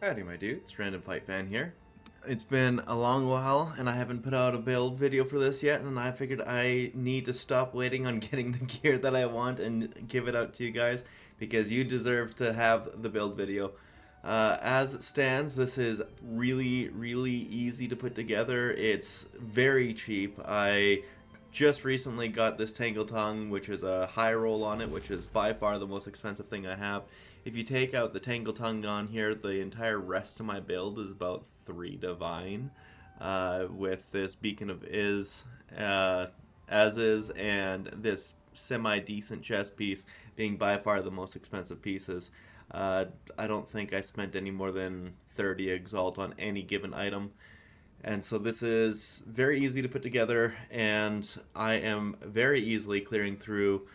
Howdy my dudes, Random Fight Fan here. It's been a long while and I haven't put out a build video for this yet, and I figured I need to stop waiting on getting the gear that I want and give it out to you guys because you deserve to have the build video. As it stands, this is really easy to put together. It's very cheap. I just recently got this Tangletongue, which is a high roll on it, which is by far the most expensive thing I have. If you take out the Tangletongue on here, the entire rest of my build is about 3 divine, with this Beacon of Aziz, and this semi-decent chest piece being by far the most expensive pieces. I don't think I spent any more than 30 exalt on any given item. And so this is very easy to put together, and I am very easily clearing through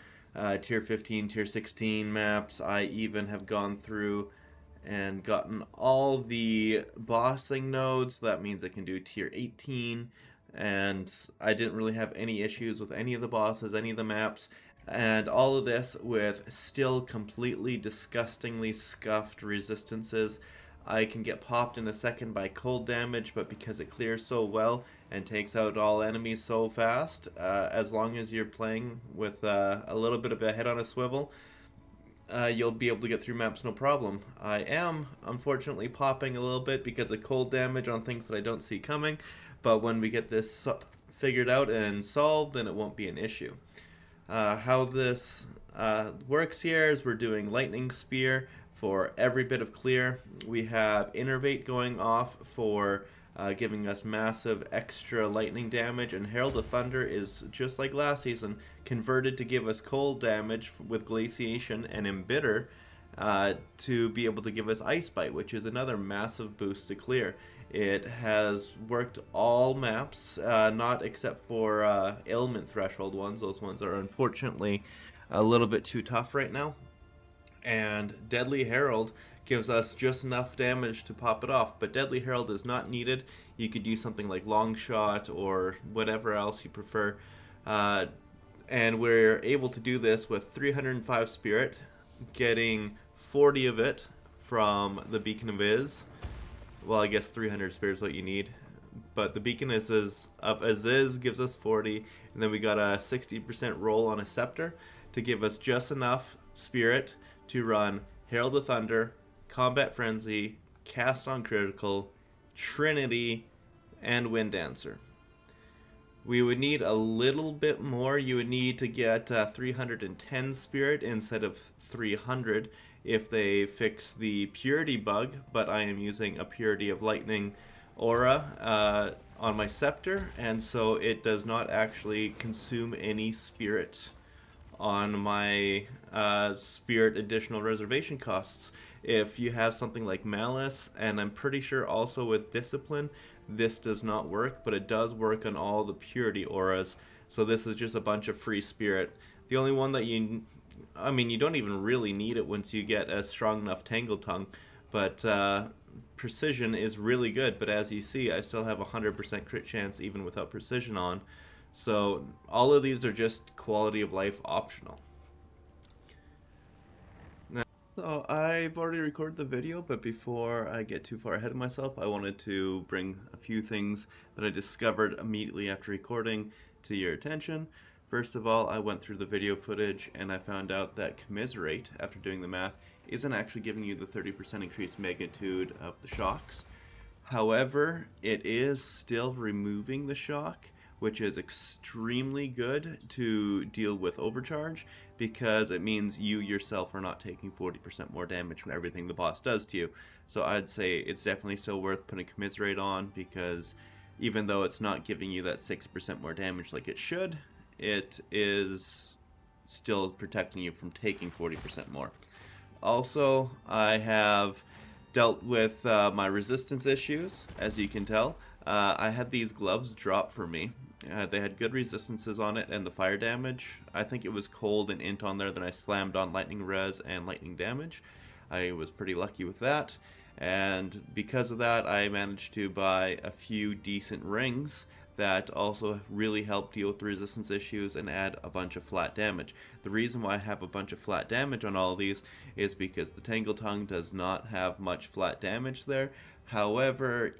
tier 15, tier 16 maps. I even have gone through and gotten all the bossing nodes. That means I can do tier 18, and I didn't really have any issues with any of the bosses, any of the maps. And all of this with still completely disgustingly scuffed resistances. I can get popped in a second by cold damage, but because it clears so well and takes out all enemies so fast, as long as you're playing with a little bit of a head on a swivel, you'll be able to get through maps no problem. I am, unfortunately, popping a little bit because of cold damage on things that I don't see coming, but when we get this figured out and solved, then it won't be an issue. How this works here is we're doing Lightning Spear for every bit of clear. We have Innervate going off for giving us massive extra lightning damage, and Herald of Thunder is just like last season, converted to give us cold damage with Glaciation, and Embitter to be able to give us Ice Bite, which is another massive boost to clear. It has worked all maps, not except for ailment threshold ones. Those ones are unfortunately a little bit too tough right now. And Deadly Herald gives us just enough damage to pop it off, but Deadly Herald is not needed. You could use something like Long Shot or whatever else you prefer. And we're able to do this with 305 Spirit, getting 40 of it from the Beacon of Aziz. Well, I guess 300 Spirit is what you need. But the Beacon of Aziz gives us 40, and then we got a 60% roll on a Scepter to give us just enough Spirit to run Herald of Thunder, Combat Frenzy, Cast on Critical, Trinity, and Wind Dancer. We would need a little bit more. You would need to get 310 Spirit instead of 300 if they fix the Purity bug, but I am using a Purity of Lightning aura on my Scepter, and so it does not actually consume any Spirit on my Spirit additional reservation costs. If you have something like Malice, and I'm pretty sure also with Discipline, this does not work, but it does work on all the Purity auras, so this is just a bunch of free Spirit. The only one that you don't even really need it once you get a strong enough Tangletongue, but Precision is really good, but as you see, I still have 100% crit chance even without Precision on. So all of these are just quality of life optional. Now, so I've already recorded the video, but before I get too far ahead of myself, I wanted to bring a few things that I discovered immediately after recording to your attention. First of all, I went through the video footage and I found out that Commiserate, after doing the math, isn't actually giving you the 30% increased magnitude of the shocks. However, it is still removing the shock, which is extremely good to deal with overcharge, because it means you yourself are not taking 40% more damage from everything the boss does to you. So I'd say it's definitely still worth putting Commiserate on, because even though it's not giving you that 6% more damage like it should, it is still protecting you from taking 40% more. Also, I have dealt with my resistance issues, as you can tell. I had these gloves drop for me. They had good resistances on it and the fire damage. I think it was cold and int on there, then I slammed on lightning res and lightning damage. I was pretty lucky with that, and because of that I managed to buy a few decent rings that also really help deal with the resistance issues and add a bunch of flat damage. The reason why I have a bunch of flat damage on all of these is because the Tangletongue does not have much flat damage there. However,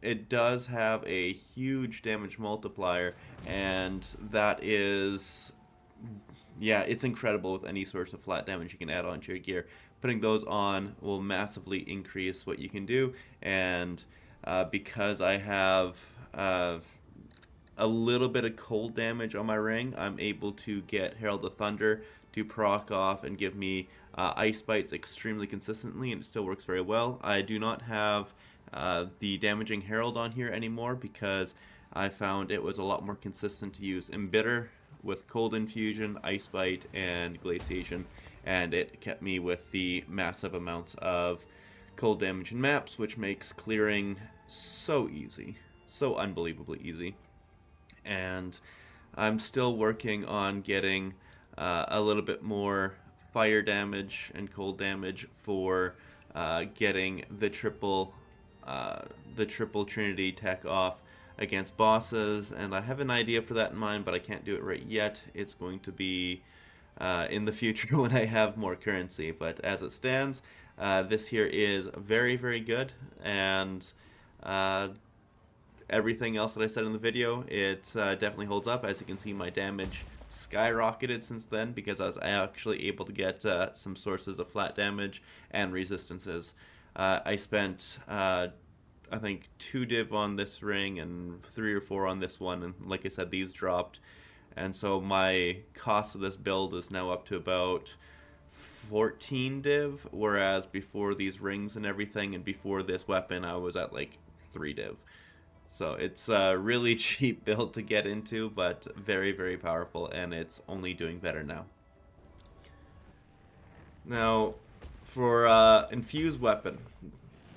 it does have a huge damage multiplier, and that is, yeah, it's incredible with any source of flat damage you can add onto your gear. Putting those on will massively increase what you can do, and because I have a little bit of cold damage on my ring, I'm able to get Herald of Thunder to proc off and give me ice bites extremely consistently, and it still works very well. I do not have the damaging Herald on here anymore because I found it was a lot more consistent to use Embitter with Cold Infusion, Ice Bite, and Glaciation, and it kept me with the massive amounts of cold damage in maps, which makes clearing so easy, so unbelievably easy. And I'm still working on getting a little bit more fire damage and cold damage for getting the triple Trinity tech off against bosses, and I have an idea for that in mind, but I can't do it right yet. It's going to be in the future when I have more currency, but as it stands, this here is very, very good, and everything else that I said in the video, it definitely holds up. As you can see, my damage skyrocketed since then because I was actually able to get some sources of flat damage and resistances. I spent I think 2 div on this ring and 3 or 4 on this one, and like I said, these dropped, and so my cost of this build is now up to about 14 div, whereas before these rings and everything and before this weapon I was at like 3 div. So it's a really cheap build to get into, but very, very powerful, and it's only doing better now. Now, for infused weapon,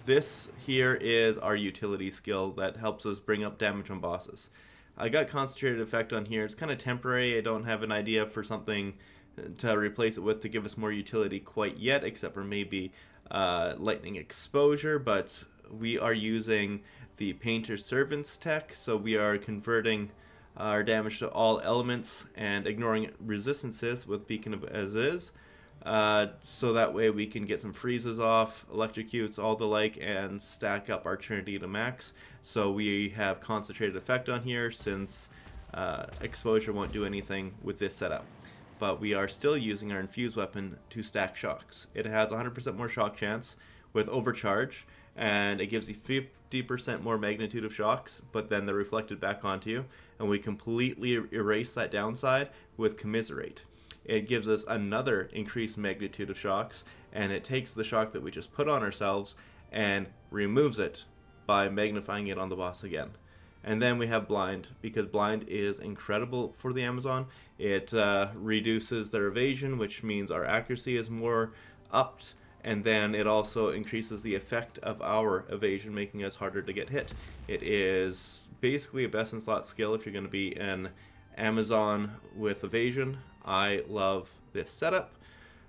this here is our utility skill that helps us bring up damage on bosses. I got concentrated effect on here. It's kind of temporary. I don't have an idea for something to replace it with to give us more utility quite yet, except for maybe lightning exposure, but we are using the Painter's Servant's tech, so we are converting our damage to all elements and ignoring resistances with Beacon of Aziz. So that way we can get some freezes off, electrocutes, all the like, and stack up our Trinity to max. So we have concentrated effect on here since exposure won't do anything with this setup. But we are still using our infused weapon to stack shocks. It has 100% more shock chance with overcharge, and it gives you 50% more magnitude of shocks, but then they're reflected back onto you, and we completely erase that downside with commiserate. It gives us another increased magnitude of shocks, and it takes the shock that we just put on ourselves and removes it by magnifying it on the boss again. And then we have blind, because blind is incredible for the Amazon. It reduces their evasion, which means our accuracy is more upped, and then it also increases the effect of our evasion, making us harder to get hit. It is basically a best in slot skill if you're going to be an Amazon with evasion. I love this setup.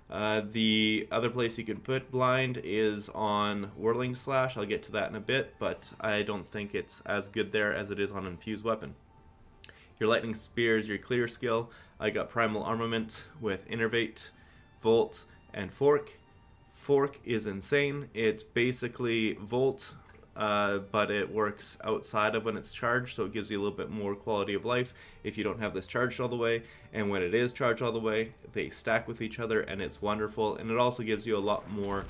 The other place you can put blind is on Whirling Slash. I'll get to that in a bit, but I don't think it's as good there as it is on Infused Weapon. Your Lightning Spear is your clear skill. I got Primal Armament with Innervate, Volt, and Fork. Fork is insane. It's basically Volt, but it works outside of when it's charged, so it gives you a little bit more quality of life if you don't have this charged all the way. And when it is charged all the way, they stack with each other, and it's wonderful. And it also gives you a lot more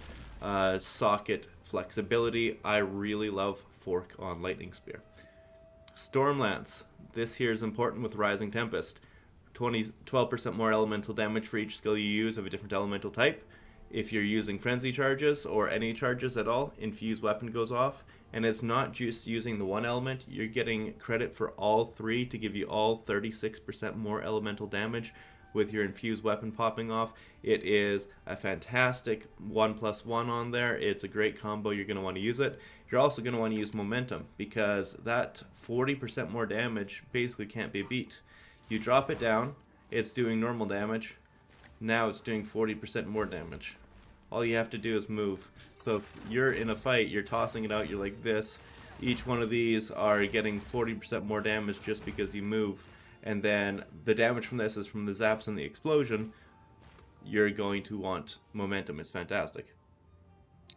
socket flexibility. I really love Fork on Lightning Spear. Storm Lance. This here is important with Rising Tempest. 12% more elemental damage for each skill you use of a different elemental type. If you're using frenzy charges or any charges at all, infused weapon goes off, and it's not just using the one element, you're getting credit for all 3 to give you all 36% more elemental damage with your infused weapon popping off. It is a fantastic 1+1 on there. It's a great combo. You're going to want to use it. You're also going to want to use momentum, because that 40% more damage basically can't be beat. You drop it down, it's doing normal damage. Now it's doing 40% more damage. all you have to do is move. So if you're in a fight, you're tossing it out, you're like this. Each one of these are getting 40% more damage just because you move. And then the damage from this is from the zaps and the explosion. You're going to want momentum. It's fantastic.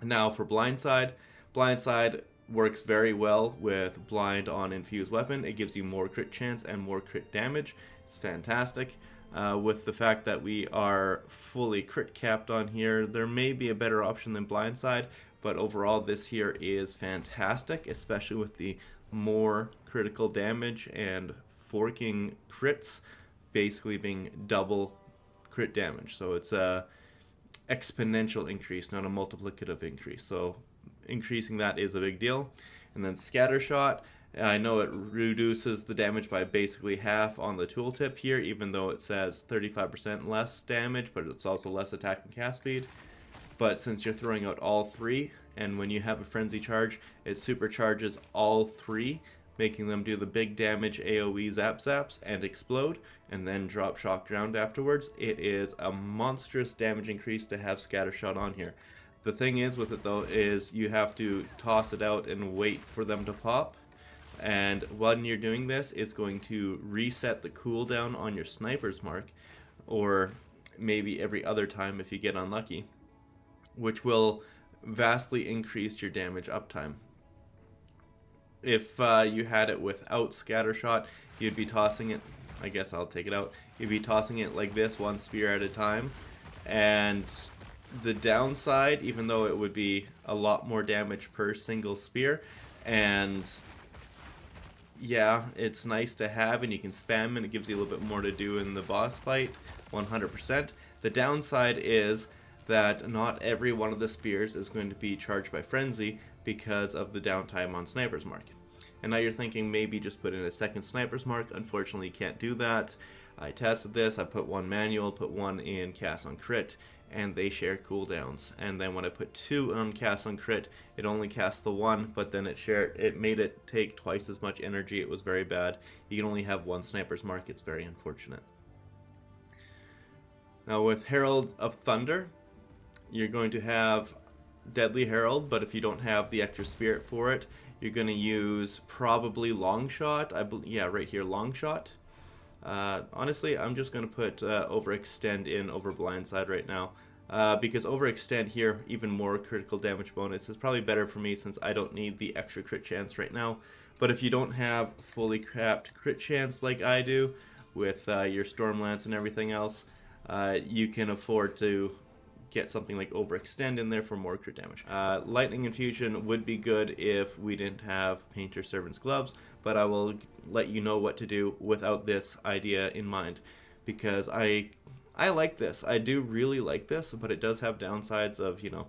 Now for blindside. Blindside works very well with blind on infused weapon. It gives you more crit chance and more crit damage. It's fantastic. With the fact that we are fully crit capped on here, there may be a better option than blindside, but overall this here is fantastic, especially with the more critical damage and forking crits basically being double crit damage. So it's a exponential increase, not a multiplicative increase. So increasing that is a big deal. And then scatter shot, I know it reduces the damage by basically half on the tooltip here, even though it says 35% less damage, but it's also less attack and cast speed. But since you're throwing out all three, and when you have a frenzy charge, it supercharges all three, making them do the big damage AoE zaps and explode, and then drop shock ground afterwards. It is a monstrous damage increase to have scatter shot on here. The thing is with it though is you have to toss it out and wait for them to pop. And when you're doing this, it's going to reset the cooldown on your sniper's mark, or maybe every other time if you get unlucky, which will vastly increase your damage uptime. If you had it without scattershot, you'd be tossing it, I guess I'll take it out, you'd be tossing it like this, one spear at a time, and the downside, even though it would be a lot more damage per single spear, and yeah, it's nice to have and you can spam and it gives you a little bit more to do in the boss fight, 100%. The downside is that not every one of the spears is going to be charged by frenzy because of the downtime on sniper's mark. And now you're thinking maybe just put in a second sniper's mark. Unfortunately, you can't do that. I tested this. I put one manual, put one in cast on crit, and they share cooldowns. And then when I put two on cast on crit, it only cast the one, but then it made it take twice as much energy. It was very bad. You can only have one sniper's mark. It's very unfortunate. Now with Herald of Thunder, you're going to have Deadly Herald, but if you don't have the extra spirit for it, you're going to use probably Longshot. Yeah, right here, Longshot. Honestly, I'm just going to put Overextend in over Blindside right now, because Overextend here, even more critical damage bonus, is probably better for me since I don't need the extra crit chance right now. But if you don't have fully capped crit chance like I do, with your Stormlance and everything else, you can afford to get something like Overextend in there for more crit damage. Lightning Infusion would be good if we didn't have Painter Servant's Gloves, but I will let you know what to do without this idea in mind, because I like this. I do really like this, but it does have downsides of, you know,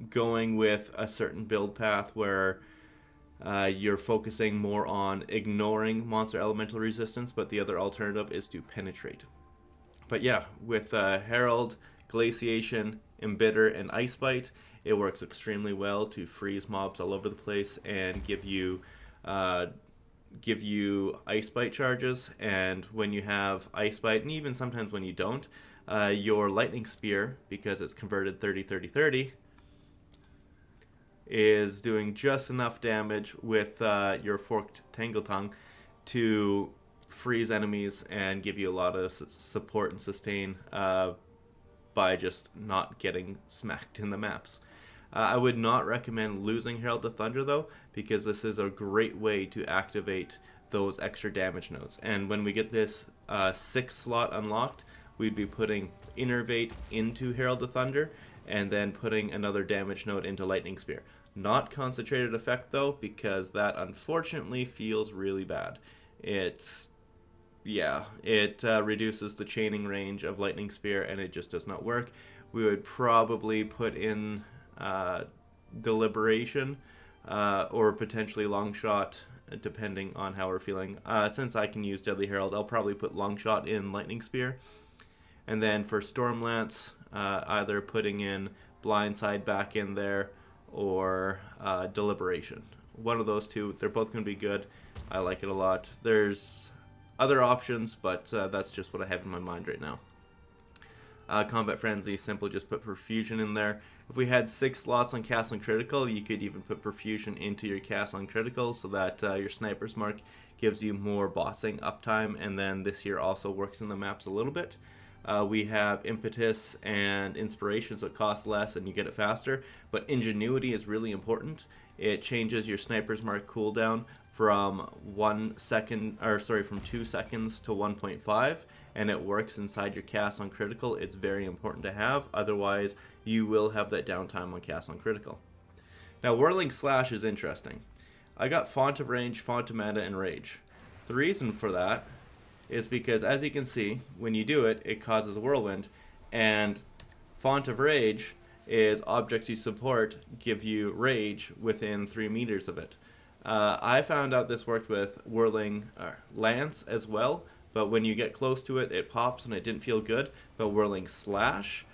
going with a certain build path where you're focusing more on ignoring monster elemental resistance, but the other alternative is to penetrate. But yeah, with Herald, Glaciation, Embitter, and Ice Bite, it works extremely well to freeze mobs all over the place and give you Ice Bite charges. And when you have Ice Bite, and even sometimes when you don't, your Lightning Spear, because it's converted 30-30-30, is doing just enough damage with your forked Tangletongue to freeze enemies and give you a lot of support and sustain by just not getting smacked in the maps. I would not recommend losing Herald of Thunder though, because this is a great way to activate those extra damage nodes. And when we get this 6th slot unlocked, we'd be putting Innervate into Herald of Thunder and then putting another damage node into Lightning Spear. Not concentrated effect though, because that unfortunately feels really bad. It reduces the chaining range of Lightning Spear and it just does not work. We would probably put in Deliberation or potentially Longshot, depending on how we're feeling. Since I can use Deadly Herald, I'll probably put Longshot in Lightning Spear. And then for Stormlance, either putting in Blindside back in there or Deliberation. One of those two. They're both going to be good. I like it a lot. There's other options, but that's just what I have in my mind right now. Combat Frenzy, simple, just put Perfusion in there. If we had 6 slots on Cast on Critical, you could even put Perfusion into your Cast on Critical so that your Sniper's Mark gives you more bossing uptime, and then this here also works in the maps a little bit. We have Impetus and Inspiration, so it costs less and you get it faster, but Ingenuity is really important. It changes your Sniper's Mark cooldown from 1 second, or sorry, from 2 seconds to 1.5, and it works inside your Cast on Critical. It's very important to have, otherwise you will have that downtime on Cast on Critical. Now, Whirling Slash is interesting. I got Font of Range, Font of Mana, and Rage. The reason for that is because, as you can see, when you do it, it causes a whirlwind, and Font of Rage is objects you support give you rage within 3 meters of it. I found out this worked with Whirling Lance as well, but when you get close to it, it pops and it didn't feel good. But Whirling Slash,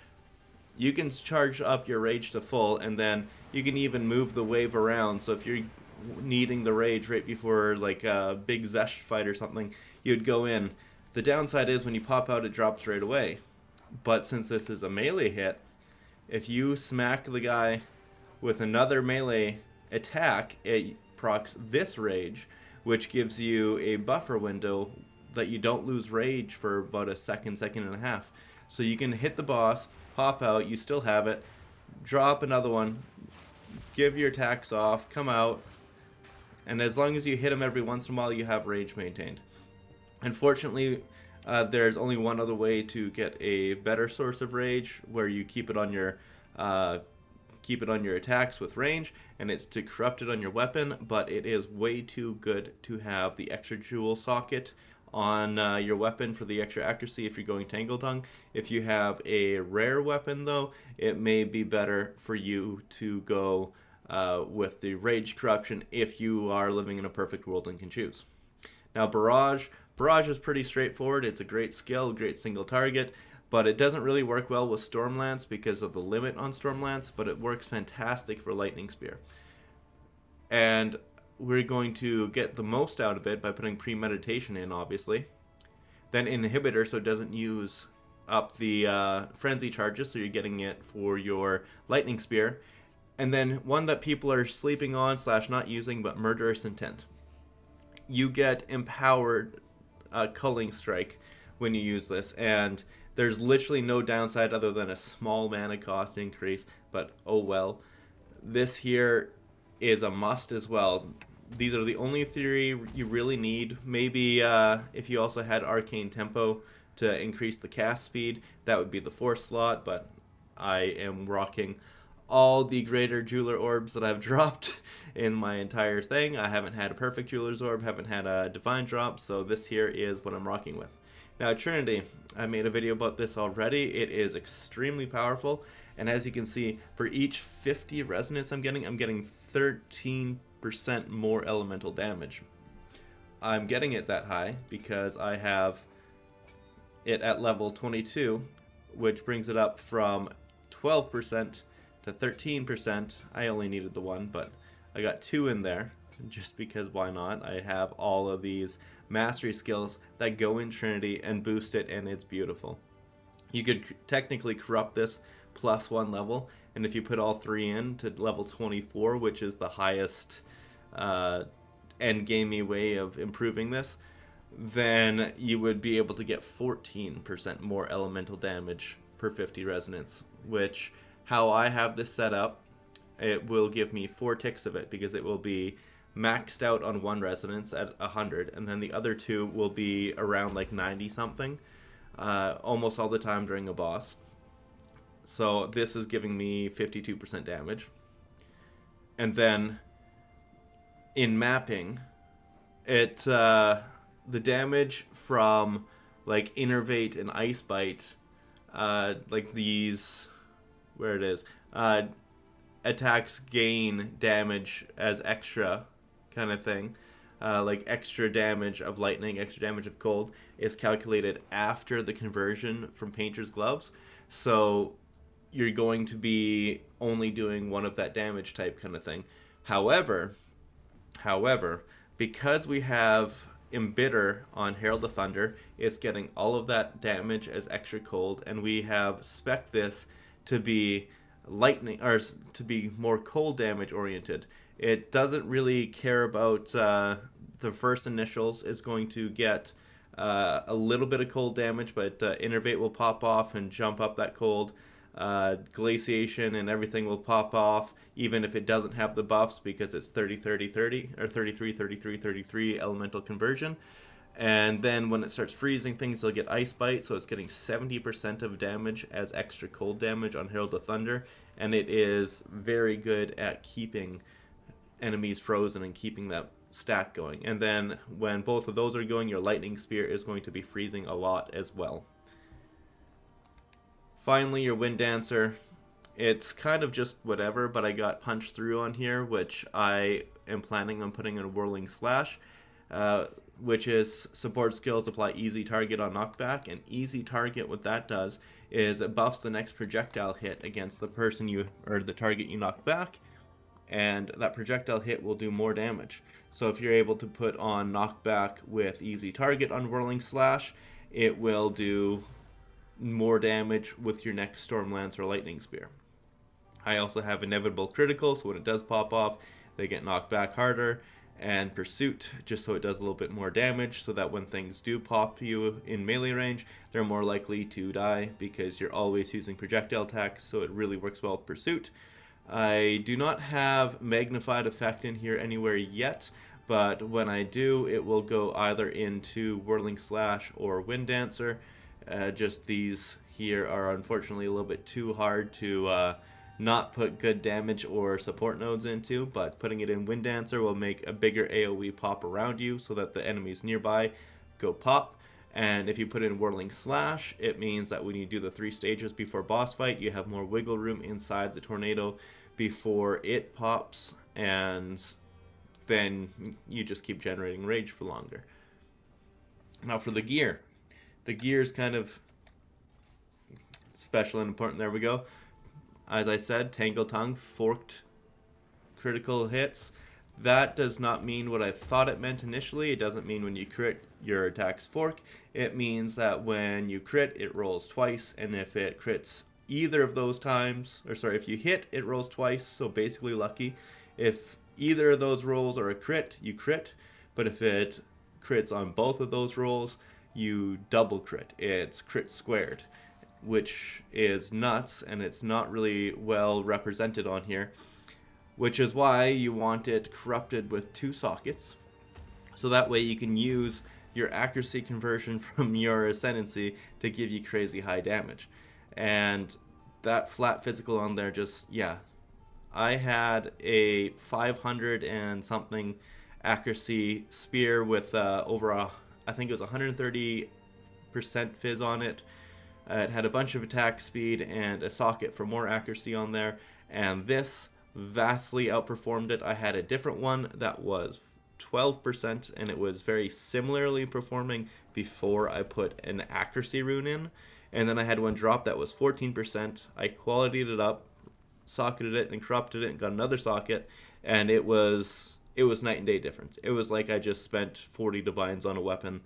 you can charge up your rage to full, and then you can even move the wave around. So if you're needing the rage right before like a big Zesh fight or something, you'd go in. The downside is when you pop out, it drops right away. But since this is a melee hit, if you smack the guy with another melee attack, it procs this rage, which gives you a buffer window that you don't lose rage for about a second and a half. So you can hit the boss, pop out, you still have it, drop another one, give your attacks off, come out, and as long as you hit him every once in a while, you have rage maintained. Unfortunately, there's only one other way to get a better source of rage, where you keep it on your attacks with range, and it's to corrupt it on your weapon. But it is way too good to have the extra jewel socket on your weapon for the extra accuracy if you're going Tangletongue. If you have a rare weapon, though, it may be better for you to go with the rage corruption if you are living in a perfect world and can choose. Now, Barrage is pretty straightforward. It's a great skill, great single target, but it doesn't really work well with Stormlance because of the limit on Stormlance, but it works fantastic for Lightning Spear. And we're going to get the most out of it by putting Premeditation in, obviously. Then Inhibitor, so it doesn't use up the Frenzy charges, so you're getting it for your Lightning Spear. And then one that people are sleeping on / not using, but Murderous Intent. You get empowered Culling Strike when you use this, and there's literally no downside other than a small mana cost increase, but oh well. This here is a must as well. These are the only 3 you really need. Maybe if you also had Arcane Tempo to increase the cast speed, that would be the 4th slot, but I am rocking all the greater jeweler orbs that I've dropped in my entire thing. I haven't had a perfect jeweler's orb, haven't had a divine drop, so this here is what I'm rocking with. Now, Trinity, I made a video about this already. It is extremely powerful, and as you can see, for each 50 resonance I'm getting 13% more elemental damage. I'm getting it that high because I have it at level 22, which brings it up from 12% to 13%. I only needed the 1, but I got 2 in there just because why not? I have all of these mastery skills that go in Trinity and boost it, and it's beautiful. You could technically corrupt this plus 1 level, and if you put all 3 in to level 24, which is the highest endgamey way of improving this, then you would be able to get 14% more elemental damage per 50 resonance, which, how I have this set up, it will give me 4 ticks of it, because it will be maxed out on 1 resonance at 100, and then the other 2 will be around like 90 something, almost all the time during a boss. So this is giving me 52% damage. And then in mapping, it the damage from like Innervate and Ice Bite, like these, where it is, attacks gain damage as extra kind of thing, like extra damage of lightning, extra damage of cold, is calculated after the conversion from Painter's Gloves. So you're going to be only doing 1 of that damage type kind of thing. However, because we have Embitter on Herald of Thunder. It's getting all of that damage as extra cold, and we have spec this to be lightning, or to be more cold damage oriented. It doesn't really care about the first initials. Is going to get a little bit of cold damage, but Innervate will pop off and jump up that cold. Glaciation and everything will pop off, even if it doesn't have the buffs, because it's 30 30 30 or 33 33 33 elemental conversion. And then when it starts freezing things, you'll get Ice Bite, so it's getting 70% of damage as extra cold damage on Herald of Thunder, and it is very good at keeping enemies frozen and keeping that stack going. And then when both of those are going, your Lightning Spear is going to be freezing a lot as well. Finally, your Wind Dancer. It's kind of just whatever, but I got Punch Through on here, which I am planning on putting in Whirling Slash, which is support skills apply easy target on knockback. And easy target, what that does is it buffs the next projectile hit against the person you, or the target you knock back, and that projectile hit will do more damage. So if you're able to put on knockback with easy target on Whirling Slash, it will do more damage with your next Stormlance or Lightning Spear. I also have Inevitable Critical, so when it does pop off, they get knocked back harder, and Pursuit, just so it does a little bit more damage, so that when things do pop you in melee range, they're more likely to die, because you're always using projectile attacks, so it really works well with Pursuit. I do not have Magnified Effect in here anywhere yet, but when I do, it will go either into Whirling Slash or Wind Dancer. Just these here are unfortunately a little bit too hard to not put good damage or support nodes into, but putting it in Wind Dancer will make a bigger AoE pop around you so that the enemies nearby go pop. And if you put in Whirling Slash, it means that when you do the 3 stages before boss fight, you have more wiggle room inside the tornado before it pops, and then you just keep generating rage for longer. Now for the gear. The gear is kind of special and important. There we go. As I said, Tangletongue, forked critical hits. That does not mean what I thought it meant initially. It doesn't mean when you crit, your attacks fork. It means that when you crit, it rolls twice, and if it crits either of those times, or sorry, if you hit, it rolls twice, so basically lucky. If either of those rolls are a crit, you crit, but if it crits on both of those rolls, you double crit. It's crit squared, which is nuts, and it's not really well represented on here, which is why you want it corrupted with 2 sockets, so that way you can use your accuracy conversion from your ascendancy to give you crazy high damage. And that flat physical on there, just, yeah, I had a 500 and something accuracy spear with I think it was 130% fizz on it. It had a bunch of attack speed and a socket for more accuracy on there, and this vastly outperformed it. I had a different one that was 12%, and it was very similarly performing before I put an accuracy rune in. And then I had one drop that was 14%. I qualityed it up, socketed it, and corrupted it, and got another socket, and it was night and day difference. It was like I just spent 40 divines on a weapon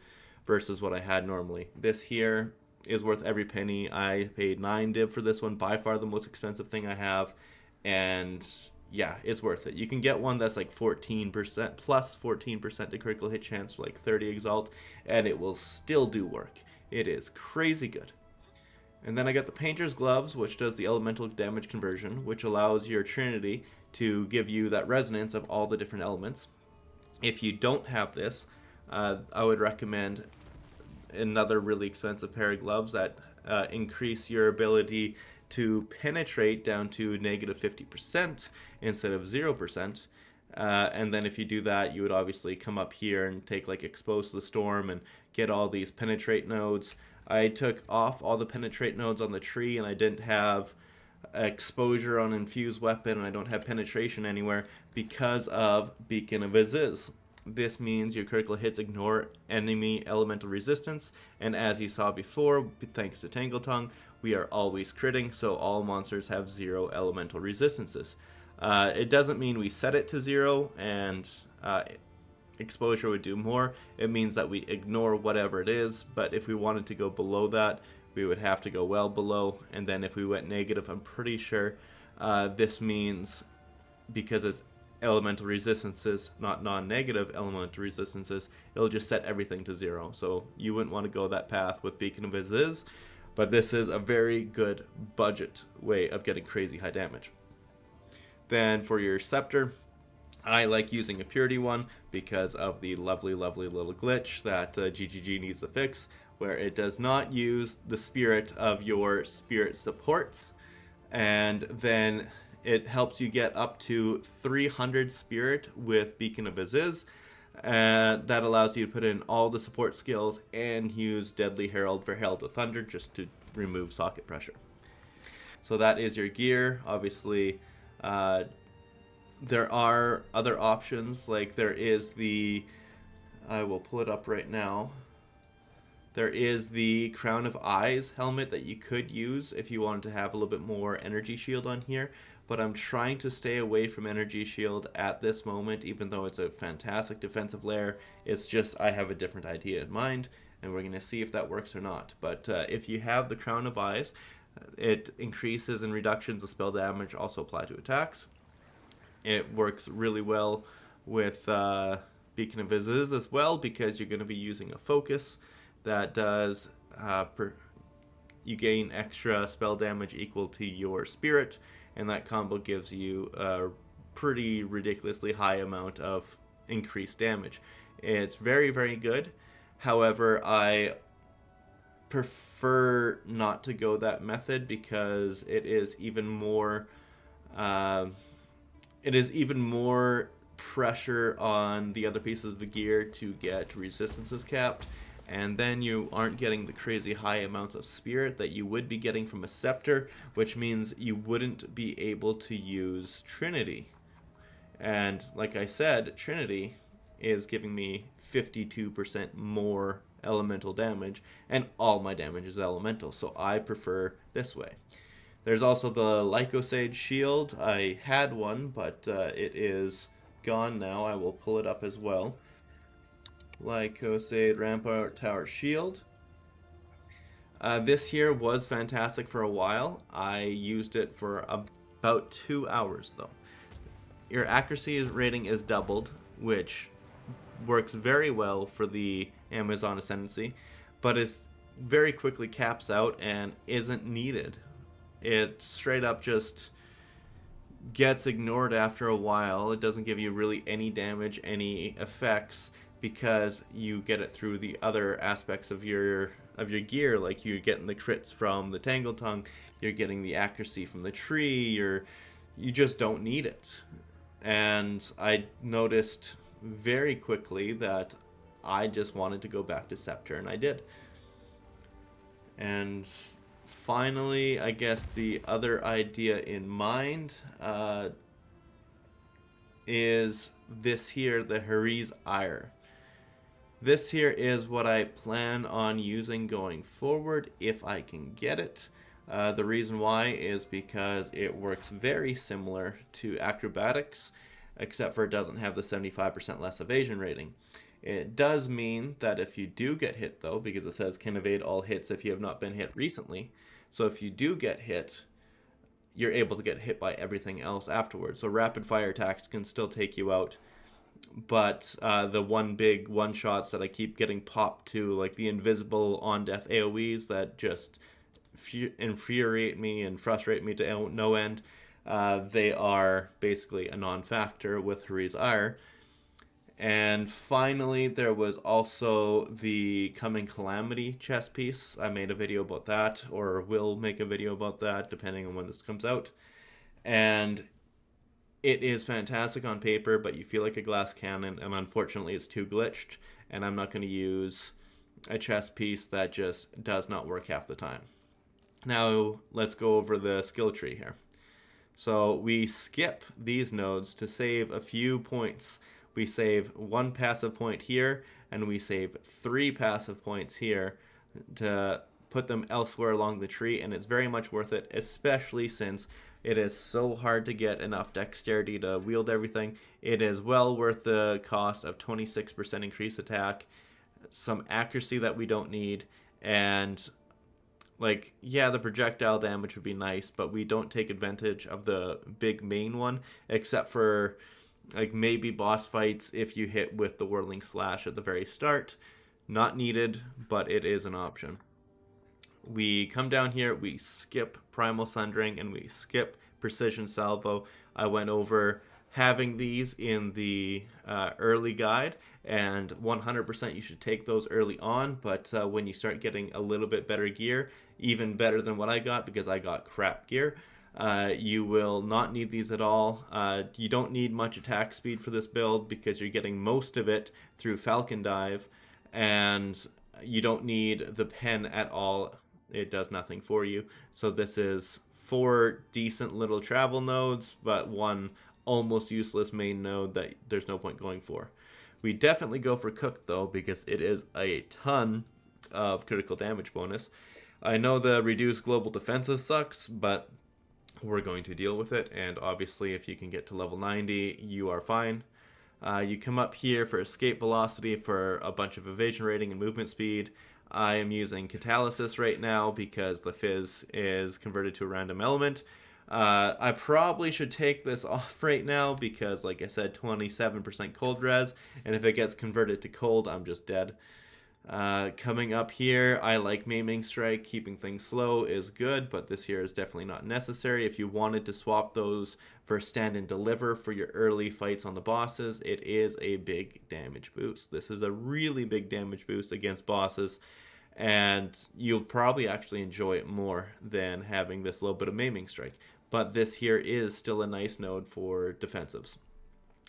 versus what I had normally. This here is worth every penny. I paid 9 div for this one, by far the most expensive thing I have, and yeah, it's worth it. You can get one that's like 14%, plus 14% to critical hit chance, like 30 exalt, and it will still do work. It is crazy good. And then I got the Painter's Gloves, which does the elemental damage conversion, which allows your Trinity to give you that resonance of all the different elements. If you don't have this, I would recommend another really expensive pair of gloves that increase your ability to penetrate down to negative 50% instead of 0%. And then if you do that, you would obviously come up here and take like Expose the Storm and get all these penetrate nodes. I took off all the penetrate nodes on the tree, and I didn't have exposure on infused weapon, and I don't have penetration anywhere because of Beacon of Aziz. This means your critical hits ignore enemy elemental resistance, and as you saw before, thanks to Tangletongue, we are always critting, so all monsters have 0 elemental resistances. It doesn't mean we set it to 0, and exposure would do more. It means that we ignore whatever it is, but if we wanted to go below that, we would have to go well below. And then if we went negative, I'm pretty sure this means, because it's elemental resistances, not non-negative elemental resistances, it'll just set everything to 0. So you wouldn't want to go that path with Beacon of Aziz, but this is a very good budget way of getting crazy high damage. Then for your scepter, I like using a purity one because of the lovely little glitch that GGG needs to fix, where it does not use the spirit of your spirit supports, and then it helps you get up to 300 spirit with Beacon of Aziz. That allows you to put in all the support skills and use Deadly Herald for Herald of Thunder just to remove socket pressure. So that is your gear. Obviously, there are other options, like there is the, I will pull it up right now, there is the Crown of Eyes helmet that you could use if you wanted to have a little bit more energy shield on here, but I'm trying to stay away from energy shield at this moment, even though it's a fantastic defensive layer. It's just I have a different idea in mind, and we're going to see if that works or not. But if you have the Crown of Eyes, it increases and reductions of spell damage also apply to attacks. It works really well with Beacon of Aziz as well, because you're going to be using a focus that does you gain extra spell damage equal to your spirit, and that combo gives you a pretty ridiculously high amount of increased damage. It's very, very good. However, I prefer not to go that method because it is even more pressure on the other pieces of the gear to get resistances capped, and then you aren't getting the crazy high amounts of spirit that you would be getting from a scepter, which means you wouldn't be able to use Trinity. And like I said, Trinity is giving me 52% more elemental damage, and all my damage is elemental, so I prefer this way. There's also the Lycosage shield. I had one, but it is gone now. I will pull it up as well. Lycosage Rampart Tower Shield. This here was fantastic for a while. I used it for about 2 hours though. Your accuracy rating is doubled, which works very well for the Amazon Ascendancy, but is very quickly caps out and isn't needed. It straight up just gets ignored after a while. It doesn't give you really any damage, any effects, because you get it through the other aspects of your gear, like you're getting the crits from the Tangletongue, you're getting the accuracy from the tree, you just don't need it. And I noticed very quickly that I just wanted to go back to Scepter, and I did. And finally, I guess the other idea in mind is this here, the Hari's Ire. This here is what I plan on using going forward if I can get it. The reason why is because it works very similar to Acrobatics, except for it doesn't have the 75% less evasion rating. It does mean that if you do get hit though, because it says can evade all hits if you have not been hit recently, so if you do get hit, you're able to get hit by everything else afterwards. So rapid fire attacks can still take you out, but the one shots that I keep getting popped to, like the invisible on death AoEs that just infuriate me and frustrate me to no end, they are basically a non-factor with Hari's Ire. And finally, there was also the Coming Calamity chess piece. I made a video about that, or will make a video about that, depending on when this comes out. And it is fantastic on paper, but you feel like a glass cannon, and unfortunately it's too glitched, and I'm not going to use a chess piece that just does not work half the time. Now, let's go over the skill tree here. So we skip these nodes to save a few points. We save 1 passive point here, and we save 3 passive points here to put them elsewhere along the tree, and it's very much worth it, especially since It is so hard to get enough dexterity to wield everything. It is well worth the cost of 26% increased attack, some accuracy that we don't need, and like, yeah, the projectile damage would be nice, but we don't take advantage of the big main one, except for like maybe boss fights if you hit with the whirling slash at the very start. Not needed, but it is an option. We come down here, we skip primal sundering, and we skip precision salvo. I went over having these in the early guide, and 100% you should take those early on, but when you start getting a little bit better gear, even better than what I got because I got crap gear, you will not need these at all. You don't need much attack speed for this build because you're getting most of it through Falcon Dive, and you don't need the pen at all. It does nothing for you. So this is 4 decent little travel nodes, but 1 almost useless main node that there's no point going for. We definitely go for Cook though, because it is a ton of critical damage bonus. I know the reduced global defenses sucks, but we're going to deal with it, and obviously if you can get to level 90, you are fine. You come up here for escape velocity for a bunch of evasion rating and movement speed. I am using Catalysis right now because the Fizz is converted to a random element. I probably should take this off right now because, like I said, 27% cold res, and if it gets converted to cold, I'm just dead. Coming up here, I like Maiming Strike. Keeping things slow is good, but this here is definitely not necessary. If you wanted to swap those for Stand and Deliver for your early fights on the bosses, it is a big damage boost. This is a really big damage boost against bosses, and you'll probably actually enjoy it more than having this little bit of Maiming Strike. But this here is still a nice node for defensives.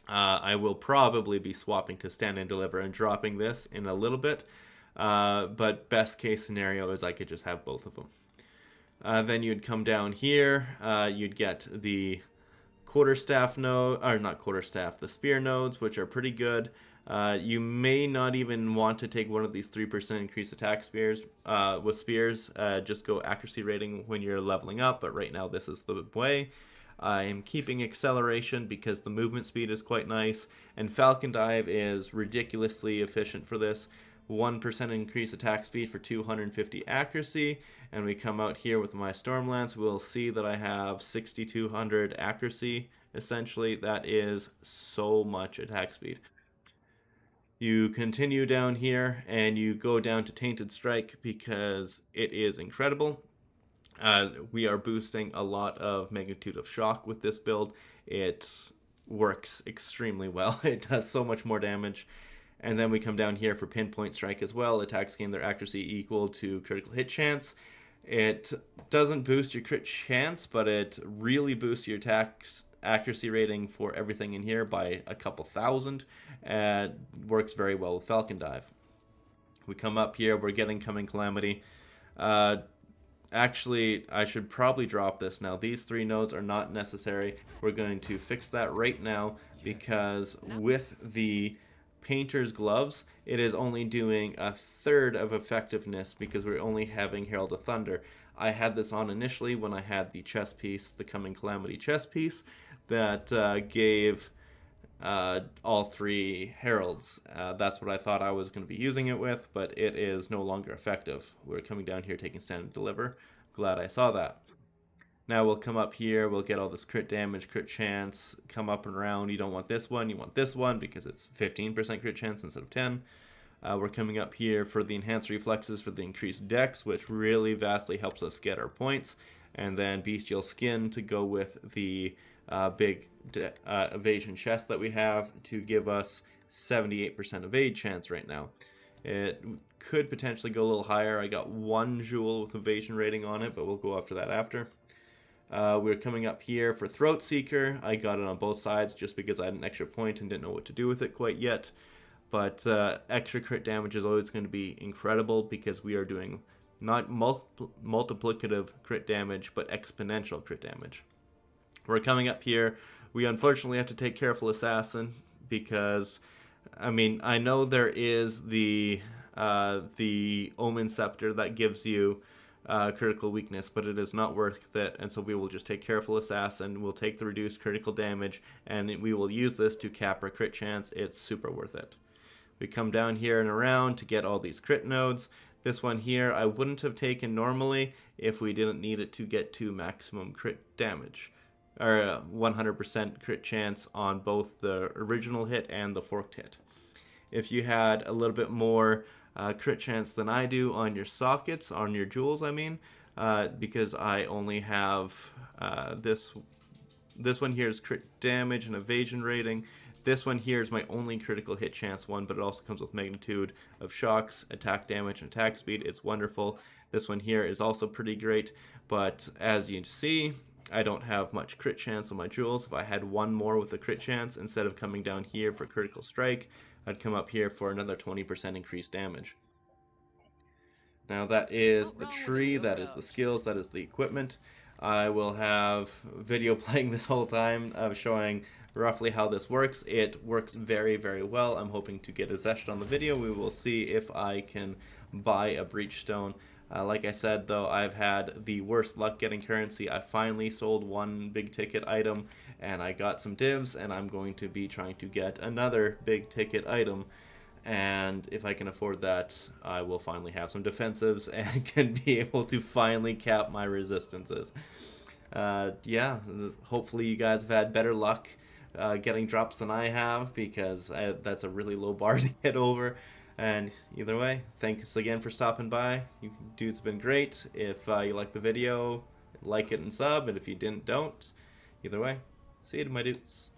I will probably be swapping to Stand and Deliver and dropping this in a little bit. But best case scenario is I could just have both of them. Then you'd come down here. You'd get the quarterstaff node, or not quarterstaff, the spear nodes, which are pretty good. You may not even want to take one of these 3% increased attack spears with spears. Just go accuracy rating when you're leveling up, but right now this is the way. I am keeping acceleration because the movement speed is quite nice, and Falcon Dive is ridiculously efficient for this. 1% increase attack speed for 250 accuracy, and we come out here with my Stormlance, we'll see that I have 6200 accuracy. Essentially, that is so much attack speed. You continue down here and you go down to Tainted Strike because it is incredible. We are boosting a lot of magnitude of shock with this build. It works extremely well. It does so much more damage. And then we come down here for Pinpoint Strike as well. Attacks gain their accuracy equal to critical hit chance. It doesn't boost your crit chance, but it really boosts your attack's accuracy rating for everything in here by a couple thousand. And works very well with Falcon Dive. We come up here, we're getting Coming Calamity. Actually, I should probably drop this now. These 3 nodes are not necessary. We're going to fix that right now because with the Painter's Gloves, it is only doing a third of effectiveness because we're only having Herald of Thunder. I had this on initially when I had the chest piece, the Coming Calamity chest piece, that gave all 3 heralds. That's what I thought I was going to be using it with, but it is no longer effective. We're coming down here taking Stand and Deliver. Glad I saw that. Now we'll come up here, we'll get all this crit damage, crit chance, come up and around. You don't want this one, you want this one because it's 15% crit chance instead of 10. We're coming up here for the enhanced reflexes for the increased dex, which really vastly helps us get our points. And then Bestial Skin to go with the big evasion chest that we have to give us 78% evade chance right now. It could potentially go a little higher. I got 1 jewel with evasion rating on it, but we'll go after that after. We're coming up here for Throat Seeker. I got it on both sides just because I had an extra point and didn't know what to do with it quite yet. But extra crit damage is always going to be incredible because we are doing not multiplicative crit damage, but exponential crit damage. We're coming up here. We unfortunately have to take Careful Assassin because, I mean, I know there is the Omen Scepter that gives you critical weakness, but it is not worth it, and so we will just take Careful Assassin, we'll take the reduced critical damage, and we will use this to cap our crit chance. It's super worth it. We come down here and around to get all these crit nodes. This one here I wouldn't have taken normally if we didn't need it to get to maximum crit damage, or 100% crit chance on both the original hit and the forked hit. If you had a little bit more crit chance than I do on your sockets, on your jewels I mean, because I only have this one here is crit damage and evasion rating. This one here is my only critical hit chance one, but it also comes with magnitude of shocks, attack damage, and attack speed. It's wonderful. This one here is also pretty great, but as you see, I don't have much crit chance on my jewels. If I had one more with a crit chance, instead of coming down here for critical strike, I'd come up here for another 20% increased damage. Now that is the tree, that is the skills, that is the equipment. I will have video playing this whole time of showing roughly how this works. It works very, very well. I'm hoping to get a Zesht on the video. We will see if I can buy a Breach Stone. Like I said, though, I've had the worst luck getting currency. I finally sold one big ticket item and I got some dibs, and I'm going to be trying to get another big ticket item. And if I can afford that, I will finally have some defensives and can be able to finally cap my resistances. Yeah, hopefully you guys have had better luck getting drops than I have, because that's a really low bar to get over. And either way, thanks again for stopping by. You dudes have been great. If you liked the video, like it and sub, and if you didn't, don't. Either way, see you, my dudes.